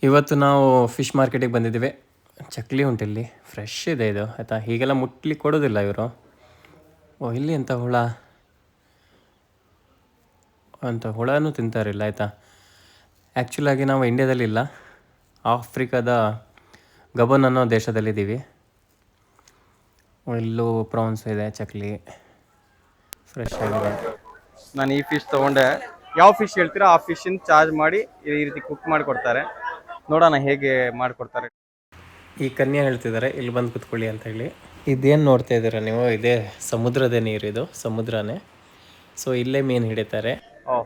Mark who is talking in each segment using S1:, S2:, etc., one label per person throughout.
S1: ಇವತ್ತು ನಾವು ಫಿಶ್ ಮಾರ್ಕೆಟಿಗೆ ಬಂದಿದ್ದೀವಿ. ಚಕ್ಲಿ ಉಂಟಿಲ್ಲಿ, ಫ್ರೆಶ್ ಇದೆ ಇದು ಆಯಿತಾ. ಹೀಗೆಲ್ಲ ಮುಟ್ಲಿಕ್ಕೆ ಕೊಡೋದಿಲ್ಲ ಇವರು. ಓ, ಇಲ್ಲಿ ಅಂತ ಹುಳ ಅಂತ ಹುಳನೂ ತಿಂತಾರಿಲ್ಲ ಆಯಿತಾ. ಆ್ಯಕ್ಚುಲಾಗಿ ನಾವು ಇಂಡ್ಯಾದಲ್ಲಿಲ್ಲ, ಆಫ್ರಿಕಾದ ಗಬನ್ ಅನ್ನೋ ದೇಶದಲ್ಲಿದ್ದೀವಿ. ಇಲ್ಲೂ ಪ್ರಾನ್ಸ್ ಇದೆ, ಚಕ್ಲಿ ಫ್ರೆಶ್ ಆಗಿದೆ.
S2: ನಾನು ಈ ಫಿಶ್ ತೊಗೊಂಡೆ. ಯಾವ ಫಿಶ್ ಹೇಳ್ತೀರಾ ಆ ಫಿಶಿನ ಚಾರ್ಜ್ ಮಾಡಿ ಈ ರೀತಿ ಕುಕ್ ಮಾಡಿಕೊಡ್ತಾರೆ. ನೋಡೋಣ ಹೇಗೆ ಮಾಡಿಕೊಡ್ತಾರೆ.
S1: ಈ ಕನ್ಯಾ ಹೇಳ್ತಿದ್ದಾರೆ ಇಲ್ಲಿ ಬಂದು ಕುತ್ಕೊಳ್ಳಿ ಅಂತ ಹೇಳಿ. ಇದೇನು ನೋಡ್ತಾ ಇದ್ದೀರಾ ನೀವು, ಇದೇ ಸಮುದ್ರದೇ ನೀರಿದು, ಸಮುದ್ರನೇ. ಸೊ ಇಲ್ಲೇ ಮೀನು ಹಿಡಿತಾರೆ.
S2: ಓ,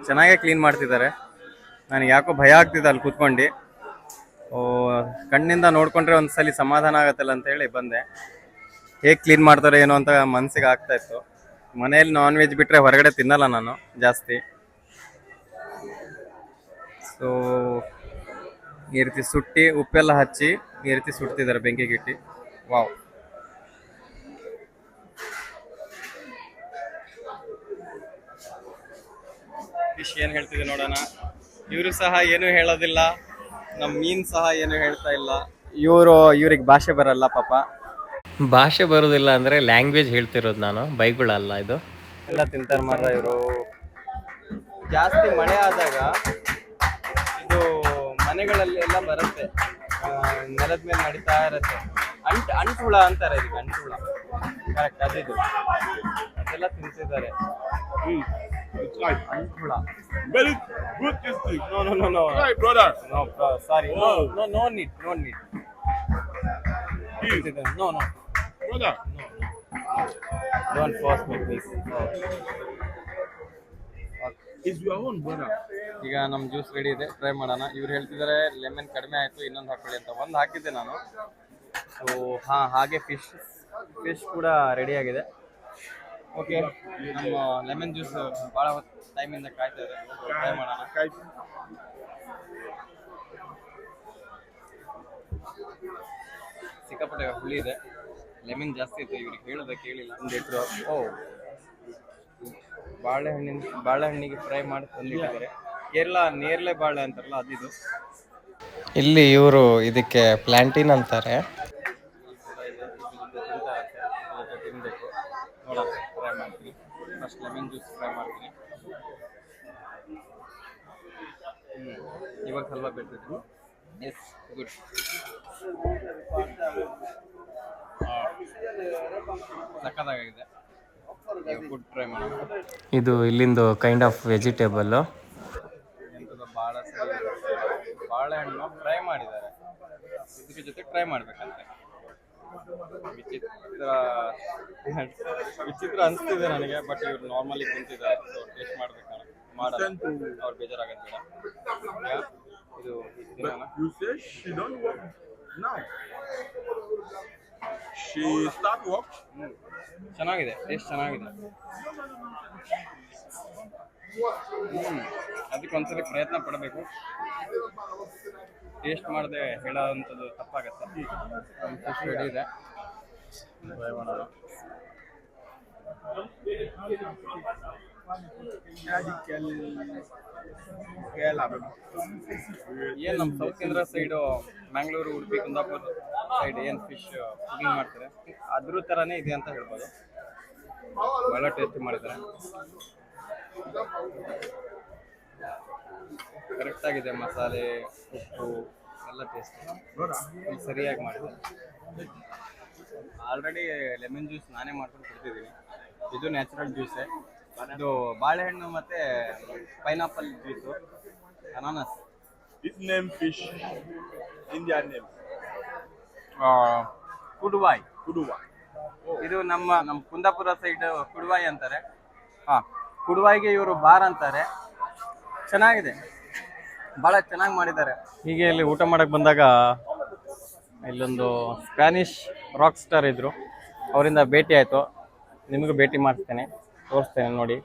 S2: ಚೆನ್ನಾಗೇ ಕ್ಲೀನ್ ಮಾಡ್ತಿದ್ದಾರೆ. ನನಗೆ ಯಾಕೋ ಭಯ ಆಗ್ತಿದೆ ಅಲ್ಲಿ ಕೂತ್ಕೊಂಡು. ಕಣ್ಣಿಂದ ನೋಡ್ಕೊಂಡ್ರೆ ಒಂದ್ಸಲಿ ಸಮಾಧಾನ ಆಗತ್ತಲ್ಲ ಅಂತ ಹೇಳಿ ಬಂದೆ. ಹೇಗೆ ಕ್ಲೀನ್ ಮಾಡ್ತಾರೆ ಏನೋ ಅಂತ ಮನಸ್ಸಿಗೆ ಆಗ್ತಾ ಇತ್ತು. ಮನೆಯಲ್ಲಿ ನಾನ್ ವೆಜ್ ಬಿಟ್ಟರೆ ಹೊರಗಡೆ ತಿನ್ನಲ್ಲ ನಾನು ಜಾಸ್ತಿ. ಸೊ ಈ ರೀತಿ ಸುಟ್ಟಿ ಉಪ್ಪೆಲ್ಲ ಹಚ್ಚಿ ಈ ರೀತಿ ಸುಡ್ತಿದ್ದಾರೆ ಬೆಂಕಿಗಿಟ್ಟು. ವಾವ್, ಫಿಶ್ ಏನು ಹೇಳ್ತಿದೆ ನೋಡೋಣ. ಇವರು ಸಹ ಏನು ಹೇಳೋದಿಲ್ಲ, ನಮ್ಮ ಮೀನು ಸಹ ಏನು ಹೇಳ್ತಾ ಇಲ್ಲ. ಇವ್ರಿಗೆ ಭಾಷೆ ಬರಲ್ಲ ಪಾಪ.
S1: ಭಾಷೆ ಬರೋದಿಲ್ಲ ಅಂದರೆ ಲ್ಯಾಂಗ್ವೇಜ್ ಹೇಳ್ತಿರೋದು ನಾನು, ಬೈಗುಳಲ್ಲ ಇದು.
S2: ಎಲ್ಲ ತಿಂತಾರೆ ಮಾರ ಇವರು. ಜಾಸ್ತಿ ಮಳೆ ಆದಾಗ ಇದು ಮನೆಗಳಲ್ಲಿ ಎಲ್ಲ ಬರುತ್ತೆ, ನೆಲದ ಮೇಲೆ ನಡೀತಾ ಇರುತ್ತೆ. ಅಂಟು ಹುಳ ಅಂತಾರೆ ಇದಕ್ಕೆ, ಅಂಟು ಹುಳ. ಕರೆಕ್ಟ್, ಅದಿದು ಅದೆಲ್ಲ ತಿಂತಿದ್ದಾರೆ. ಅಂಟು ಹುಳ.
S3: Very good tasting.
S2: No.
S3: Right, brother.
S2: No, sorry. No need. No.
S3: Brother.
S2: Don't force me, please.
S3: It's your own, brother.
S2: ಈಗ ನಮ್ಮ ಜ್ಯೂಸ್ ರೆಡಿ ಇದೆ, ಟ್ರೈ ಮಾಡೋಣ. ಇವ್ರು ಹೇಳ್ತಿದ್ದಾರೆ ಲೆಮನ್ ಕಡಿಮೆ ಆಯಿತು, ಇನ್ನೊಂದು ಹಾಕೊಳ್ಳಿ ಅಂತ. ಒಂದು ಹಾಕಿದ್ದೆ ನಾನು. ಸೊ ಹಾಗೆ ಫಿಶ್ ಕೂಡ ರೆಡಿ ಆಗಿದೆ. ಓಕೆ, ನಮ್ಮ ಲೆಮನ್ ಜ್ಯೂಸ್ ಭಾಳ ಟೈಮಿಂದ ಕಾಯ್ತಾ ಇದೆ, ಟ್ರೈ ಮಾಡೋಣ. ಸಿಕ್ಕಾಪಟ್ಟೆ ಹುಳಿ ಇದೆ, ಲೆಮನ್ ಜಾಸ್ತಿ ಇತ್ತು. ಇವ್ರಿಗೆ ಹೇಳಿದೆ ಕೇಳಿಲ್ಲ. ಒಂದು ಲೀಟ್ರು. ಬಾಳೆಹಣ್ಣಿಗೆ ಫ್ರೈ ಮಾಡಿ ತಂದಿಟ್ಟಿದ್ದಾರೆ. ಕೇರಳ ನೇರಳೆ ಬಾಳೆ ಅಂತಾರಲ್ಲ ಅದಿದು.
S1: ಇಲ್ಲಿ ಇವರು ಇದಕ್ಕೆ ಪ್ಲಾಂಟಿನ್ ಅಂತಾರೆ.
S2: ತಿನ್ನಬೇಕು. ನೋಡೋಣ, ಫ್ರೈ ಮಾಡ್ತೀನಿ. ಫಸ್ಟ್ ಲೆಮನ್ ಜ್ಯೂಸ್ ಫ್ರೈ ಮಾಡ್ತೀನಿ. ಇವಾಗ ಸ್ವಲ್ಪ ಬಿಟ್ಟಿದ್ದೀನಿ. Yes, good. ಸಕ್ಕತ್ತಾಗಿದೆ. ಫುಡ್ ಟ್ರೈ ಮಾಡೋಣ.
S1: ಇದು ಇಲ್ಲಿಂದು ಕೈಂಡ್ ಆಫ್ ವೆಜಿಟೇಬಲ್ಲು.
S2: ಬಾಳೆಹಣ್ಣು ಫ್ರೈ ಮಾಡಿದ್ದಾರೆ, ಇದಕ್ಕೆ ಜೊತೆ ಟ್ರೈ ಮಾಡ್ಬೇಕಂತೆ. ವಿಚಿತ್ರ ಅನಿಸ್ತಿದೆ ನನಗೆ, ಬಟ್ ಇವ್ರು ನಾರ್ಮಲಿ ತಿಂತಿದ್ದಾರೆ. ಸೊ ಟೇಸ್ಟ್ ಮಾಡ್ಬೇಕು, ಮಾಡೋಣ. ಅವ್ರು ಬೇಜಾರಾಗತ್ತೆ ಬೇಡ. ಇದು
S3: You say she don't work now. She start work.
S2: ಚೆನ್ನಾಗಿದೆ, ಟೇಸ್ಟ್ ಚೆನ್ನಾಗಿದೆ. ಅದಕ್ಕೆ ಒಂದ್ಸಲಿ ಪ್ರಯತ್ನ ಪಡಬೇಕು. ಟೇಸ್ಟ್ ಮಾಡದೆ ಹೇಳೋವಂಥದ್ದು ತಪ್ಪಾಗತ್ತೆ. ಫಿಶ್ ರೆಡಿ ಇದೆ, ಟ್ರೈ ಮಾಡೋಣ. ಏನು ನಮ್ಮ ಸೌತ್ ಕೇಂದ್ರ ಸೈಡು, ಮ್ಯಾಂಗ್ಳೂರು, ಉಡುಪಿ, ಕುಂದಾಪುರ ಸೈಡ್ ಏನು ಫಿಶ್ ಕುಕಿಂಗ್ ಮಾಡ್ತಾರೆ ಅದ್ರ ಥರನೇ ಇದೆ ಅಂತ ಹೇಳ್ಬೋದು. ಭಾಳ ಟೇಸ್ಟಿ ಮಾಡಿದ್ದಾರೆ, ಕರೆಕ್ಟಾಗಿದೆ. ಮಸಾಲೆ, ಉಪ್ಪು ಎಲ್ಲ ಟೇಸ್ಟ್ ಸರಿಯಾಗಿ ಮಾಡಿದ್ದಾರೆ. ಆಲ್ರೆಡಿ ಲೆಮನ್ ಜ್ಯೂಸ್ ನಾನೇ ಮಾಡ್ಕೊಂಡು ಕುಡ್ತಿದ್ದೀನಿ. ಇದು ನ್ಯಾಚುರಲ್ ಜ್ಯೂಸೇ. ಇದು ಬಾಳೆಹಣ್ಣು ಮತ್ತು ಪೈನಾಪಲ್ ಜ್ಯೂಸು, ಅನಾನಸ್.
S3: This name fish, Indian name.
S2: ಕುಡುವಾಯ್.
S3: Kuduwa.
S2: ಇದು ನಮ್ಮ ಕುಂದಾಪುರ ಸೈಡ್ ಕುಡುವಾಯಿ ಅಂತಾರೆ. ಕುಡುವಾಯಿಗೆ ಇವರು ಬಾರ್ ಅಂತಾರೆ. ಚೆನ್ನಾಗಿದೆ, ಭಾಳ ಚೆನ್ನಾಗಿ ಮಾಡಿದ್ದಾರೆ. ಹೀಗೆ ಇಲ್ಲಿ ಊಟ ಮಾಡಕ್ಕೆ ಬಂದಾಗ ಇಲ್ಲೊಂದು ಸ್ಪ್ಯಾನಿಷ್ ರಾಕ್ ಸ್ಟಾರ್ ಇದ್ದರು, ಅವರಿಂದ ಭೇಟಿ ಆಯಿತು. ನಿಮಗೂ ಭೇಟಿ ಮಾಡಿಸ್ತೇನೆ, ತೋರಿಸ್ತೇನೆ ನೋಡಿ.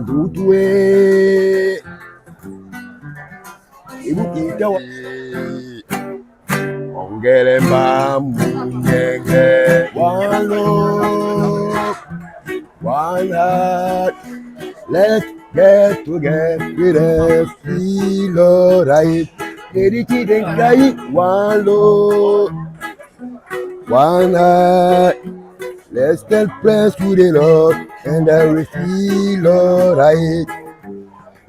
S4: Dudwe Ibu kita
S3: Gele Mamunenge. One love, one heart. Let's get together, feel alright. Dedicated guy, one love, one heart. Let's get blessed with the Lord, and I will feel alright.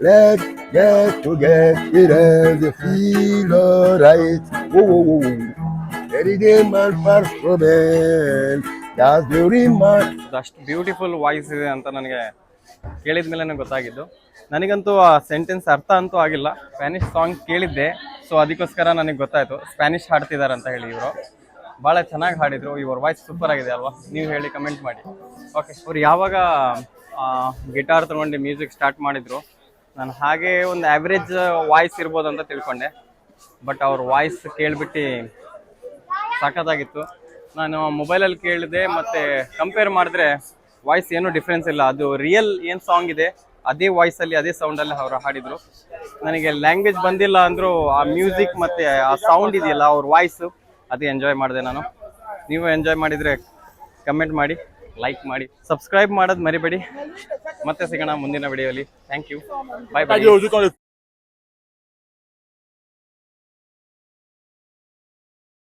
S3: Let's get together, feel alright. Whoa, whoa, whoa, whoa. Every day man first problem. That's the remark.
S2: ಅಷ್ಟು beautiful voice ಇದೆ ಅಂತ ನನಗೆ ಕೇಳಿದ ಮೇಲೆ ಗೊತ್ತಾಗಿದ್ದು. ನನಗಂತೂ ಆ sentence ಅರ್ಥ ಅಂತೂ ಆಗಿಲ್ಲ. ಸ್ಪ್ಯಾನಿಷ್ ಸಾಂಗ್ ಕೇಳಿದ್ದೆ, ಸೊ ಅದಕ್ಕೋಸ್ಕರ ನನಗೆ ಗೊತ್ತಾಯಿತು ಸ್ಪ್ಯಾನಿಷ್ ಹಾಡ್ತಿದ್ದಾರೆ ಅಂತ ಹೇಳಿ. ಇವರು ಭಾಳ ಚೆನ್ನಾಗಿ ಹಾಡಿದರು. ಇವ್ರ ವಾಯ್ಸ್ ಸೂಪರ್ ಆಗಿದೆ ಅಲ್ವಾ? ನೀವು ಹೇಳಿ, ಕಮೆಂಟ್ ಮಾಡಿ. ಓಕೆ, ಅವ್ರು ಯಾವಾಗ ಗಿಟಾರ್ ತೊಗೊಂಡು ಮ್ಯೂಸಿಕ್ ಸ್ಟಾರ್ಟ್ ಮಾಡಿದರು, ನಾನು ಹಾಗೆ ಒಂದು ಆ್ಯಾವ್ರೇಜ್ ವಾಯ್ಸ್ ಇರ್ಬೋದು ಅಂತ ತಿಳ್ಕೊಂಡೆ. ಬಟ್ ಅವ್ರ ವಾಯ್ಸ್ ಕೇಳಿಬಿಟ್ಟು ಸಖತ್ತಾಗಿತ್ತು. ನಾನು ಮೊಬೈಲಲ್ಲಿ ಕೇಳಿದೆ ಮತ್ತು ಕಂಪೇರ್ ಮಾಡಿದ್ರೆ ವಾಯ್ಸ್ ಏನೂ ಡಿಫ್ರೆನ್ಸ್ ಇಲ್ಲ. ಅದು ರಿಯಲ್ ಏನು ಸಾಂಗ್ ಇದೆ ಅದೇ ವಾಯ್ಸಲ್ಲಿ, ಅದೇ ಸೌಂಡಲ್ಲಿ ಅವರು ಹಾಡಿದರು. ನನಗೆ ಲ್ಯಾಂಗ್ವೇಜ್ ಬಂದಿಲ್ಲ ಅಂದರೂ ಆ ಮ್ಯೂಸಿಕ್ ಮತ್ತು ಆ ಸೌಂಡ್ ಇದೆಯಲ್ಲ, ಅವ್ರ ವಾಯ್ಸು, ಅದು ಎಂಜಾಯ್ ಮಾಡಿದೆ ನಾನು. ನೀವು ಎಂಜಾಯ್ ಮಾಡಿದರೆ ಕಮೆಂಟ್ ಮಾಡಿ, ಲೈಕ್ ಮಾಡಿ, ಸಬ್ಸ್ಕ್ರೈಬ್ ಮಾಡೋದು ಮರಿಬೇಡಿ. ಮತ್ತೆ ಸಿಗೋಣ ಮುಂದಿನ ವಿಡಿಯೋಲಿ. Thank you, bye bye.